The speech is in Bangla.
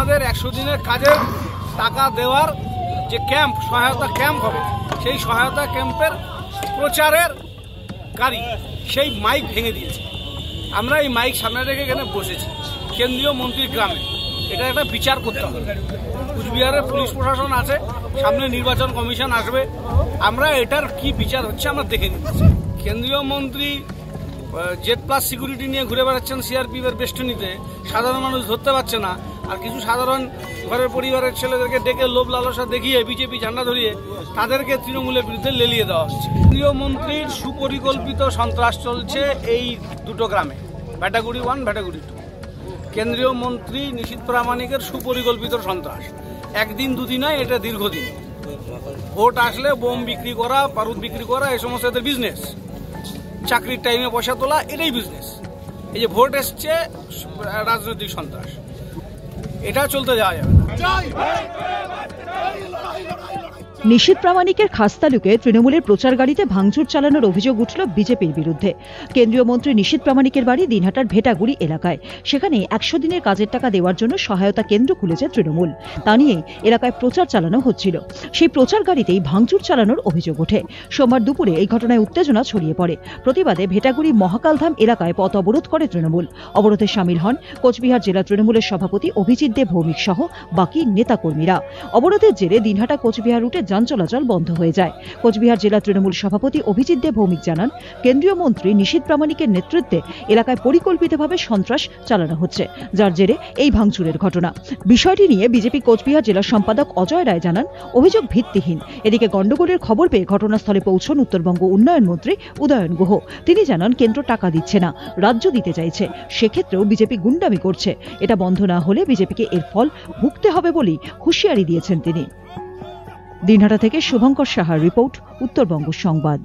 আমাদের 100 দিনের কাজের টাকা দেওয়ার যে ক্যাম্প, সহায়তা ক্যাম্প হবে, সেই সহায়তা ক্যাম্পের প্রচারের গাড়ি সেই মাইক ভেঙে দিয়েছে। আমরা এই মাইক সামনে রেখে এখানে বসেছি কেন্দ্রীয় মন্ত্রীর গ্রামে। এটা একটা বিচার করতে হবে। কুচবিহারের পুলিশ প্রশাসন আছে, সামনে নির্বাচন কমিশন আসবে, আমরা এটার কি বিচার হচ্ছে আমরা দেখে নিচ্ছি। কেন্দ্রীয় মন্ত্রী Z+ সিকিউরিটি নিয়ে ঘুরে বেড়াচ্ছেন CRPF এর বেষ্টনীতে, সাধারণ মানুষ ধরতে পারছে না। আর কিছু সাধারণ ঘরের পরিবারের ছেলেদেরকে ডেকে লোভ লালসা দেখিয়ে বিজেপি ঝান্ডা ধরিয়ে তাদেরকে তৃণমূলের বিরুদ্ধে লেলিয়ে দেওয়া হচ্ছে। কেন্দ্রীয় মন্ত্রীর সুপরিকল্পিত সন্ত্রাস চলছে এই দুটো গ্রামে, ভেটাগুড়ি 1, ভেটাগুড়ি 2। কেন্দ্রীয় মন্ত্রী নিশীথ প্রামাণিকের সুপরিকল্পিত সন্ত্রাস একদিন দুদিন নয়, এটা দীর্ঘদিন। ভোট আসলে বোম বিক্রি করা, বারুদ বিক্রি করা, এই সমস্ত এদের বিজনেস। চাকরির টাইমে পয়সা তোলা, এটাই বিজনেস। এই যে ভোট এসছে, রাজনৈতিক সন্ত্রাস, এটা চলতে যাওয়া যাবে না। নিশীথ প্রামাণিকের খাসতালুকে তৃণমূলের প্রচার গাড়িতে ভাঙচুর চালানোর অভিযোগ উঠল বিজেপির বিরুদ্ধে। কেন্দ্রীয় মন্ত্রী নিশীথ প্রামাণিকের বাড়ি দিনহাটার ভেটাগুড়ি এলাকায়। সেখানে 100 দিনের কাজের টাকা দেওয়ার জন্য সহায়তা কেন্দ্র খুলেছে তৃণমূল। তা নিয়েই এলাকায় প্রচার চালানো হচ্ছিল। সেই প্রচার গাড়িতেই ভাঙচুর চালানোর অভিযোগ ওঠে। সোমবার দুপুরে এই ঘটনায় উত্তেজনা ছড়িয়ে পড়ে। প্রতিবাদে ভেটাগুড়ি মহাকালধাম এলাকায় পথ অবরোধ করে তৃণমূল। অবরোধে সামিল হন কোচবিহার জেলা তৃণমূলের সভাপতি অভিজিৎ দেব ভৌমিক সহ বাকি নেতাকর্মীরা। অবরোধের জেরে দিনহাটা কোচবিহার রুটে যান চলাচল বন্ধ হয়ে যায়। কোচবিহার জেলা তৃণমূল সভাপতি অভিজিৎ দেব ভৌমিক জানান, কেন্দ্রীয় মন্ত্রী নিশীথ প্রামাণিকের নেতৃত্বে এলাকায় পরিকল্পিতভাবে সন্ত্রাস চালানো হচ্ছে, যার জেরে এই ভাঙচুরের ঘটনা। বিষয়টি নিয়ে বিজেপি কোচবিহার জেলা সম্পাদক অজয় রায় জানান, অভিযোগ ভিত্তিহীন। এদিকে গন্ডগোলের খবর পেয়ে ঘটনাস্থলে পৌঁছন উত্তরবঙ্গ উন্নয়ন মন্ত্রী উদয়ন গুহ। তিনি জানান, কেন্দ্র টাকা দিচ্ছে না, রাজ্য দিতে চাইছে। সেক্ষেত্রেও বিজেপি গুন্ডামি করছে। এটা বন্ধ না হলে বিজেপিকে এর ফল ভুগতে হবে বলেই হুঁশিয়ারি দিয়েছেন তিনি। দিনহাটা থেকে শুভঙ্কর সাহার রিপোর্ট, উত্তরবঙ্গ সংবাদ।